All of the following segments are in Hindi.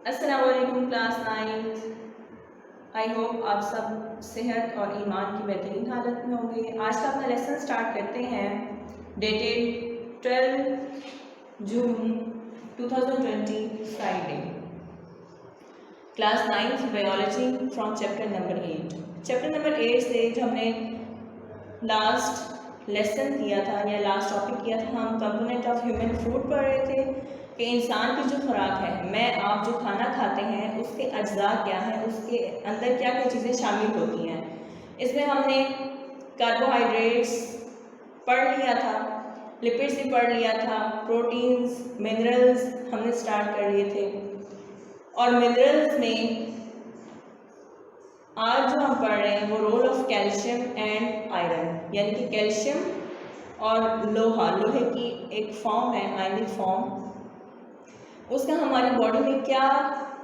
अस्सलाम वालेकुम क्लास 9। आई होप आप सब सेहत और ईमान की बेहतरीन हालत में होंगे। आज का अपना लेसन स्टार्ट करते हैं dated 12 June 2020 Friday. Class 9 biology from chapter number 8। Chapter number 8 से जो हमने लास्ट लेसन किया था या लास्ट टॉपिक किया था, हम कंपोनेंट ऑफ ह्यूमन फूड पढ़ रहे थे कि इंसान की जो खुराक है, मैं आप जो खाना खाते हैं उसके अज्जा क्या हैं, उसके अंदर क्या क्या चीज़ें शामिल होती हैं। इसमें हमने कार्बोहाइड्रेट्स पढ़ लिया था, लिपिड्स भी पढ़ लिया था, प्रोटीन्स, मिनरल्स हमने स्टार्ट कर लिए थे। और मिनरल्स में आज जो हम पढ़ रहे हैं वो role of calcium and iron, यानी कि कैल्शियम और लोहे की एक फॉर्म है, आयनिक फॉर्म, उसका हमारी बॉडी में क्या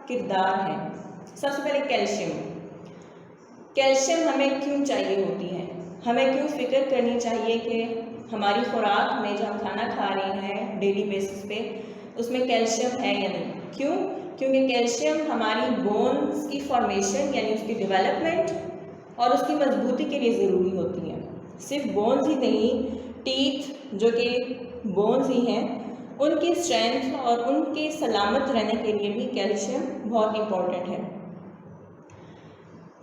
किरदार है। सबसे पहले कैल्शियम हमें क्यों चाहिए होती है, हमें क्यों फिक्र करनी चाहिए कि हमारी खुराक में जो हम खाना खा रहे हैं डेली बेसिस पे उसमें कैल्शियम है या नहीं। क्यों? क्योंकि कैल्शियम हमारी बोन्स की फॉर्मेशन यानी उसकी डेवलपमेंट और उसकी मजबूती के लिए ज़रूरी होती है। सिर्फ बोन्स ही नहीं, टीथ जो कि बोन्स ही हैं, उनकी स्ट्रेंथ और उनके सलामत रहने के लिए भी कैल्शियम बहुत इम्पॉर्टेंट है।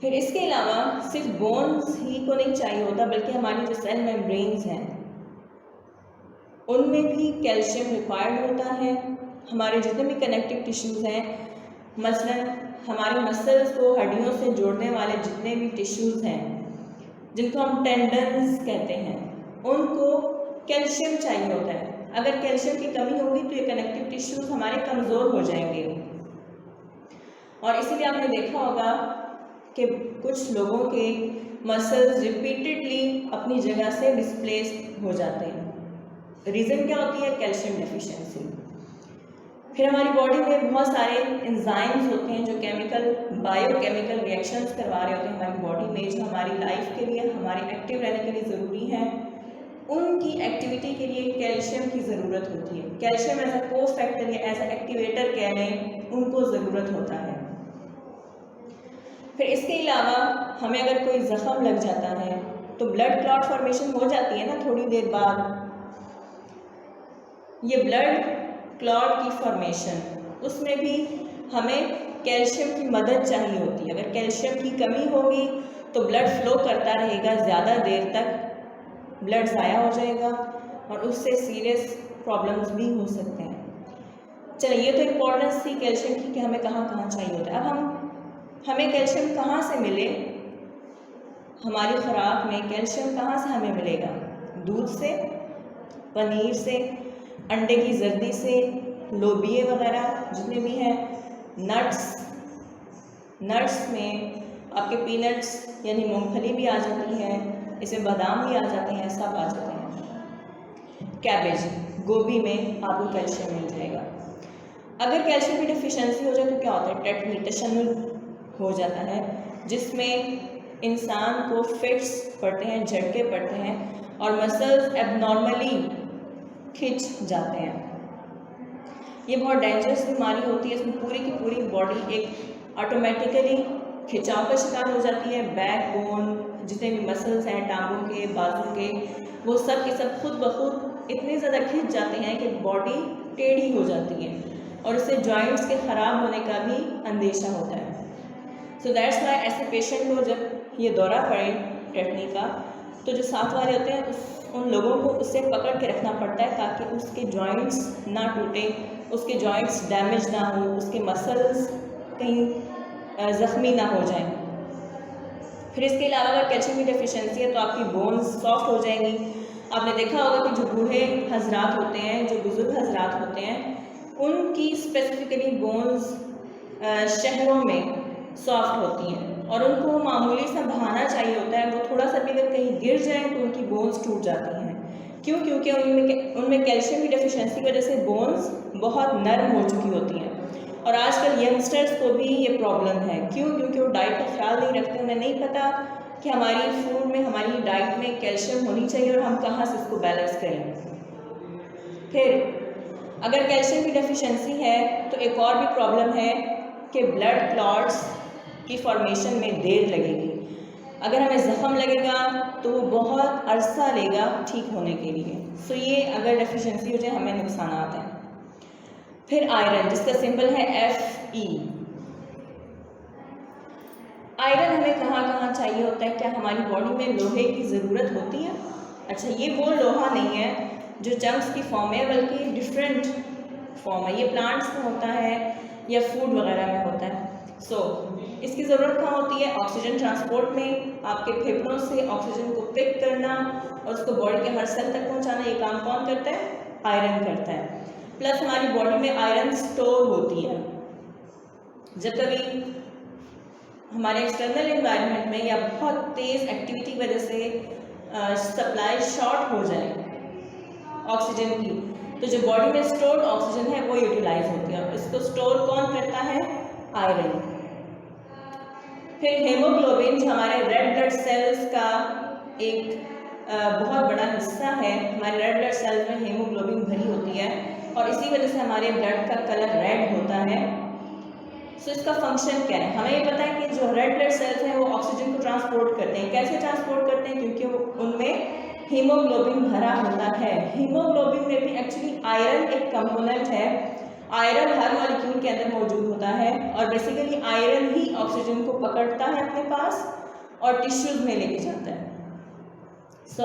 फिर इसके अलावा सिर्फ बोन्स ही को नहीं चाहिए होता, बल्कि हमारी जो सेल मेम्ब्रेन्स हैं उनमें भी कैल्शियम रिक्वायर्ड होता है। हमारे जितने भी कनेक्टिव टिश्यूज़ हैं, मसलन हमारे मसल्स को हड्डियों से जोड़ने वाले जितने भी टिश्यूज़ हैं जिनको हम टेंडन्स कहते हैं, उनको कैल्शियम चाहिए होता है। अगर कैल्शियम की कमी होगी तो ये कनेक्टिव टिश्यूज़ हमारे कमज़ोर हो जाएंगे। और इसीलिए आपने देखा होगा कि कुछ लोगों के मसल्स रिपीटेडली अपनी जगह से डिस्प्लेस हो जाते हैं। रीज़न क्या होती है? Calcium deficiency. फिर हमारी बॉडी में बहुत सारे एंजाइम्स होते हैं जो बायोकेमिकल रिएक्शंस करवा रहे होते हैं हमारी बॉडी में, जो हमारी लाइफ के लिए, हमारे एक्टिव रहने के लिए ज़रूरी हैं। उनकी एक्टिविटी के लिए कैल्शियम की ज़रूरत होती है। कैल्शियम एज अ को फैक्टर या एज अ एक्टिवेटर कह लें, उनको ज़रूरत होता है। फिर इसके अलावा हमें अगर कोई ज़ख़म लग जाता है तो ब्लड क्लॉट फॉर्मेशन हो जाती है ना थोड़ी देर बाद। ये ब्लड क्लॉट की फॉर्मेशन, उसमें भी हमें कैल्शियम की मदद चाहिए होती है। अगर कैल्शियम की कमी होगी तो ब्लड फ्लो करता रहेगा, ज़्यादा देर तक ब्लड ज़ाया हो जाएगा और उससे सीरियस प्रॉब्लम्स भी हो सकते हैं। चलिए, ये तो इम्पोर्टेंस थी कैल्शियम की कि हमें कहाँ कहाँ चाहिए होता है। अब हमें कैल्शियम कहाँ से मिले, हमारी खुराक में कैल्शियम कहाँ से हमें मिलेगा? दूध से, पनीर से, अंडे की जर्दी से, लोबिये वगैरह जितने भी हैं, नट्स में आपके पीनट्स यानी मूंगफली भी आ जाती है, इसमें बादाम भी आ जाते हैं, सब आ जाते हैं। कैबेज, गोभी में आपको कैल्शियम मिल जाएगा। अगर कैल्शियम की डिफिशिएंसी हो जाए तो क्या होता है? टेटनी, तशन्नुज हो जाता है, जिसमें इंसान को फिट्स पड़ते हैं, झटके पड़ते हैं और मसल्स एबनॉर्मली खिंच जाते हैं। ये बहुत डेंजरस बीमारी होती है। इसमें पूरी की पूरी बॉडी एक ऑटोमेटिकली खिंचाव का शिकार हो जाती है। बैक बोन, जितने भी मसल्स हैं टांगों के, बाजू के, वो सब के सब खुद ब खुद इतने ज़्यादा खिंच जाते हैं कि बॉडी टेढ़ी हो जाती है और उससे जॉइंट्स के ख़राब होने का भी अंदेशा होता है। सो दैट्स वाई ऐसे पेशेंट को जब ये दौरा पड़े टेटनी का, तो जो साथ वाले होते हैं उन लोगों को उससे पकड़ के रखना पड़ता है ताकि उसके जॉइंट्स ना टूटे, उसके जॉइंट्स डैमेज ना हो, उसके मसल्स कहीं ज़ख्मी ना हो जाएं। फिर इसके अलावा अगर कैल्शियम की डेफिशिएंसी है तो आपकी बोन्स सॉफ्ट हो जाएंगी। आपने देखा होगा कि जो बूढ़े हजरात होते हैं, जो बुज़ुर्ग हजरात होते हैं, उनकी स्पेसिफिकली बोन्स शहरों में सॉफ्ट होती हैं और उनको मामूली सा बहाना चाहिए होता है। वो थोड़ा सा भी अगर कहीं गिर जाए तो उनकी बोन्स टूट जाती हैं। क्यों? क्योंकि उनमें कैल्शियम की डेफिशिएंसी की वजह से बोन्स बहुत नरम हो चुकी होती हैं। और आजकल यंगस्टर्स को भी ये प्रॉब्लम है। क्यों? क्योंकि वो डाइट का ख्याल नहीं रखते। उन्हें नहीं पता कि हमारी फूड में, हमारी डाइट में कैल्शियम होनी चाहिए और हम कहाँ से इसको बैलेंस करें। फिर अगर कैल्शियम की डेफिशिएंसी है तो एक और भी प्रॉब्लम है कि ब्लड क्लॉट्स की फॉर्मेशन में देर लगेगी। अगर हमें ज़ख़म लगेगा तो वो बहुत अरसा लेगा ठीक होने के लिए। सो ये अगर डेफिशिएंसी हो जाए हमें नुकसान हैं। फिर आयरन, जिसका सिंबल है Fe। आयरन हमें कहाँ कहाँ चाहिए होता है? क्या हमारी बॉडी में लोहे की ज़रूरत होती है? अच्छा, ये वो लोहा नहीं है जो चंक्स की फॉर्म है, बल्कि डिफरेंट फॉर्म है। ये प्लांट्स में होता है या फूड वगैरह में होता है। इसकी ज़रूरत कहाँ होती है? ऑक्सीजन ट्रांसपोर्ट में। आपके फेफड़ों से ऑक्सीजन को पिक करना और उसको बॉडी के हर सेल तक पहुँचाना, ये काम कौन करता है? आयरन करता है। प्लस हमारी बॉडी में आयरन स्टोर होती है। जब कभी हमारे एक्सटर्नल एनवायरनमेंट में या बहुत तेज़ एक्टिविटी की वजह से सप्लाई शॉर्ट हो जाए ऑक्सीजन की, तो जो बॉडी में स्टोर्ड ऑक्सीजन है वो यूटिलाइज होती है। इसको स्टोर कौन करता है? आयरन। फिर हेमोग्लोबिन, जो हमारे रेड ब्लड सेल्स का एक बहुत बड़ा हिस्सा है। हमारे रेड ब्लड सेल्स में हेमोग्लोबिन भरी होती है और इसी वजह से हमारे ब्लड का कलर रेड होता है। इसका फंक्शन क्या है? हमें ये पता है कि जो रेड ब्लड सेल्स हैं वो ऑक्सीजन को ट्रांसपोर्ट करते हैं। कैसे ट्रांसपोर्ट करते हैं? क्योंकि वो उनमें हीमोग्लोबिन भरा होता है। हीमोग्लोबिन में भी एक्चुअली आयरन एक कंपोनेंट है। आयरन हर मॉलिक्यूल के अंदर मौजूद होता है और बेसिकली आयरन ही ऑक्सीजन को पकड़ता है अपने पास और टिश्यूज में लेके जाता है।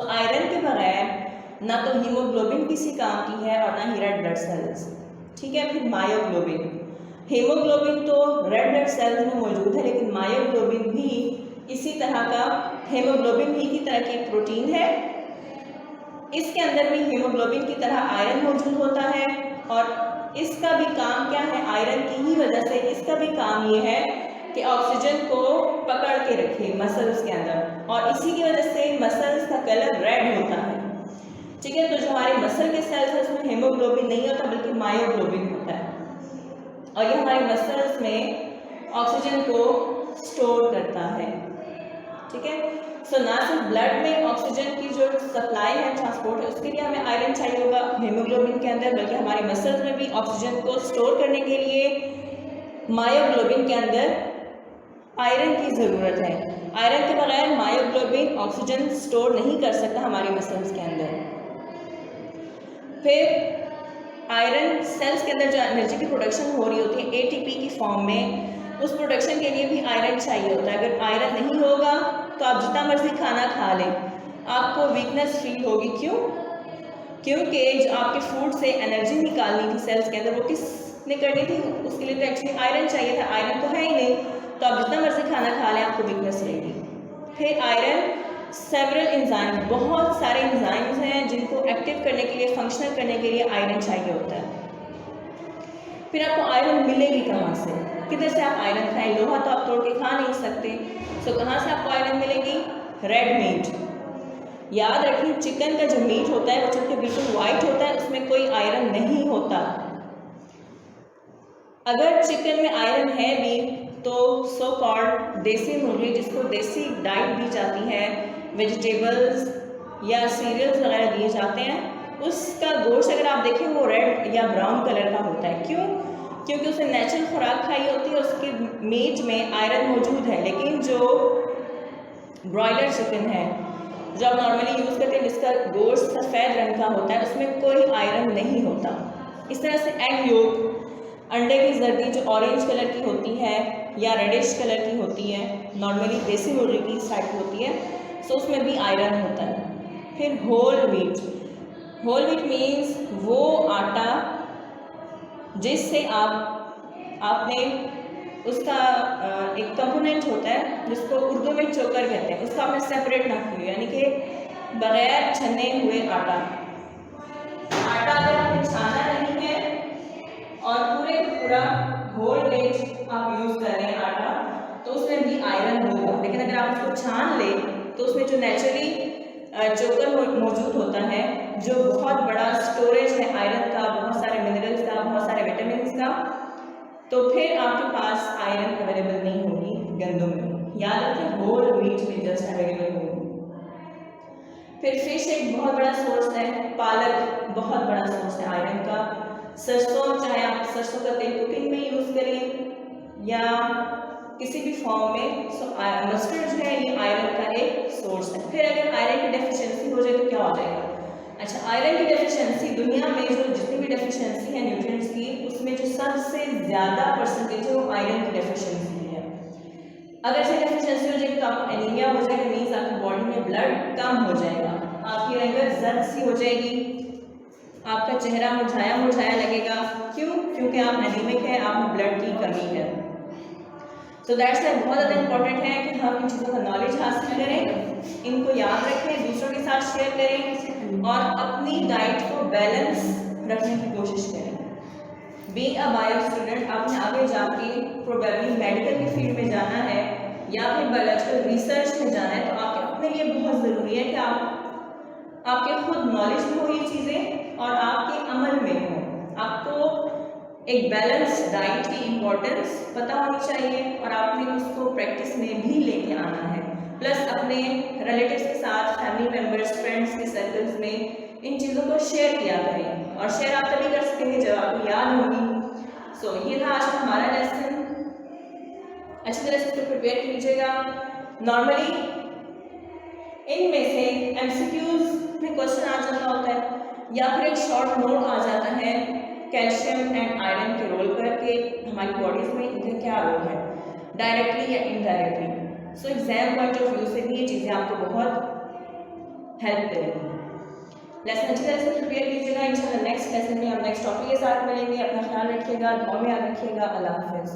आयरन के बगैर ना तो हीमोग्लोबिन किसी काम की है और ना ही रेड ब्लड सेल्स। ठीक है। फिर मायोग्लोबिन। हेमोग्लोबिन तो रेड ब्लड सेल्स में मौजूद है, लेकिन मायोग्लोबिन भी इसी तरह का, हेमोग्लोबिन ही की तरह की प्रोटीन है। इसके अंदर भी हेमोग्लोबिन की तरह आयरन मौजूद होता है और इसका भी काम क्या है? आयरन की ही वजह से इसका भी काम ये है कि ऑक्सीजन को पकड़ के रखे मसल्स के अंदर, और इसी की वजह से मसल्स का कलर रेड होता है। ठीक है। तो जो हमारे मसल के सेल्स है उसमें हेमोग्लोबिन नहीं होता बल्कि मायोग्लोबिन होता है और ये हमारे मसल्स में ऑक्सीजन को स्टोर करता है। ठीक है। ना सिर्फ ब्लड में ऑक्सीजन की जो सप्लाई है, ट्रांसपोर्ट है, उसके लिए हमें आयरन चाहिए होगा हेमोग्लोबिन के अंदर, बल्कि हमारे मसल्स में भी ऑक्सीजन को स्टोर करने के लिए मायोग्लोबिन के अंदर आयरन की ज़रूरत है। आयरन के बगैर मायोग्लोबिन ऑक्सीजन स्टोर नहीं कर सकता हमारे मसल्स के अंदर। फिर आयरन सेल्स के अंदर जो एनर्जी की प्रोडक्शन हो रही होती है एटीपी की फॉर्म में, उस प्रोडक्शन के लिए भी आयरन चाहिए होता है। अगर आयरन नहीं होगा तो आप जितना मर्जी खाना खा लें, आपको वीकनेस फील होगी। क्यों? क्योंकि जो आपके फूड से एनर्जी निकालनी थी सेल्स के अंदर, वो किसने करनी थी? उसके लिए तो एक्चुअली आयरन चाहिए था। आयरन तो है ही नहीं, तो आप जितना मर्जी खाना खा लें आपको वीकनेस रहेगी। फिर आयरन सेवरल एंजाइम, बहुत सारे एंजाइम्स हैं जिनको एक्टिव करने के लिए, फंक्शनल करने के लिए आयरन चाहिए होता है। फिर आपको आयरन मिलेगी कहाँ से? किधर से आप आयरन खाएं? लोहा तो आप तोड़ के खा नहीं सकते। कहाँ से आपको आयरन मिलेगी? Red meat. याद रखिए, चिकन का जो मीट होता है वो चूंकि बिल्कुल वाइट होता है, उसमें कोई आयरन नहीं होता। अगर चिकन में आयरन है भी तो सो कॉल्ड देसी मुर्गी, जिसको देसी डाइट दी जाती है, वेजिटेबल्स या सीरियल्स वगैरह दिए जाते हैं, उसका गोश्त अगर आप देखें वो रेड या ब्राउन कलर का होता है। क्यों? क्योंकि उसने नेचुरल खुराक खाई होती है, उसके मीट में आयरन मौजूद है। लेकिन जो ब्रॉयलर चिकन है जो आप नॉर्मली यूज़ करते हैं, जिसका गोश्त सफ़ेद रंग का होता है, उसमें कोई आयरन नहीं होता। इस तरह से एग योक, अंडे की जर्दी जो ऑरेंज कलर की होती है या रेडिश कलर की होती है, नॉर्मली देसी मुर्गी की टाइप होती है, सो उसमें भी आयरन होता है। फिर whole wheat. Whole wheat means वो आटा जिससे आपने उसका एक कंपोनेंट होता है जिसको उर्दू में चोकर कहते हैं, उसको आपने सेपरेट ना किया, यानी कि बगैर छने हुए आटा अगर आपने छाना नहीं है और पूरे पूरा होल व्हीट आप यूज़ कर रहे हैं आटा, तो उसमें भी आयरन होगा। लेकिन अगर आप उसको छान ले तो उसमें जो नेचुरली चोकर मौजूद होता है, जो बहुत बड़ा स्टोरेज है आयरन का, बहुत सारे मिनरल्स का, बहुत सारे विटामिन का, तो फिर आपके पास आयरन अवेलेबल नहीं होगी गंदों में। याद रखें, होल व्हीट में जस्ट अवेलेबल होगी। फिर फिश एक बहुत बड़ा सोर्स है, पालक बहुत बड़ा सोर्स है आयरन का, सरसों, चाहे आप सरसों का तेल कुकिंग में यूज़ करें या किसी भी फॉर्म में। सो मस्टर्ड जो है ये आयरन का एक सोर्स है। फिर अगर आयरन की डेफिशिएंसी हो जाए तो क्या हो जाएगा? अच्छा, आयरन की डेफिशिएंसी दुनिया में जो जितनी भी डेफिशिएंसी है न्यूट्रिएंट्स की, उसमें जो सबसे ज़्यादा परसेंटेज है वो आयरन की डेफिशिएंसी है। अगर से डेफिशिएंसी हो जाएगी तो आपको एनीमिया हो जाएगा, मीन्स आपकी बॉडी में ब्लड कम हो जाएगा, आपकी रंगत जर्द सी हो जाएगी, आपका चेहरा मुरझाया मुरझाया लगेगा। क्यों? क्योंकि आप एनीमिक है, आप में ब्लड की कमी है। सो दैट्स वाई बहुत ज़्यादा इंपॉर्टेंट है कि हम इन चीज़ों का नॉलेज हासिल करें, इनको याद रखें, दूसरों के साथ शेयर करें और अपनी डाइट को बैलेंस रखने की कोशिश करें। बीइंग अ बायो स्टूडेंट, आपने आगे जाके प्रोबेबली मेडिकल की फील्ड में जाना है या फिर बायोलॉजिकल रिसर्च में जाना है, तो आपके अपने लिए बहुत ज़रूरी है कि आपके खुद नॉलेज में हो ये चीज़ें और आपके अमल में हो। आपको एक बैलेंस डाइट की इम्पोर्टेंस पता होनी चाहिए और आपने उसको प्रैक्टिस में भी लेके आना है। प्लस अपने रिलेटिव्स के साथ, फैमिली मेम्बर्स, फ्रेंड्स के सर्कल्स में इन चीज़ों को शेयर किया करें, और शेयर आप तभी कर सकेंगे जब आपको याद होगी। सो ये था आज का हमारा लेसन। अच्छी तरह से इसको प्रिपेयर कीजिएगा। नॉर्मली इनमें से एमसीक्यूज में क्वेश्चन आ जाता होता है या फिर एक शॉर्ट नोट आ जाता है कैल्शियम एंड आयरन के रोल पर कि हमारी बॉडीज में इनका क्या रोल है, डायरेक्टली या indirectly. So exam point of view से भी ये चीज़ें आपको बहुत हेल्प करेंगी। लेसन अच्छी तरह से प्रिपेयर कीजिएगा। इंशाल्लाह नेक्स्ट लेसन में हम नेक्स्ट टॉपिक के साथ मिलेंगे। अपना ख्याल रखिएगा, दुआ में याद रखिएगा। अल्लाह हाफिज़।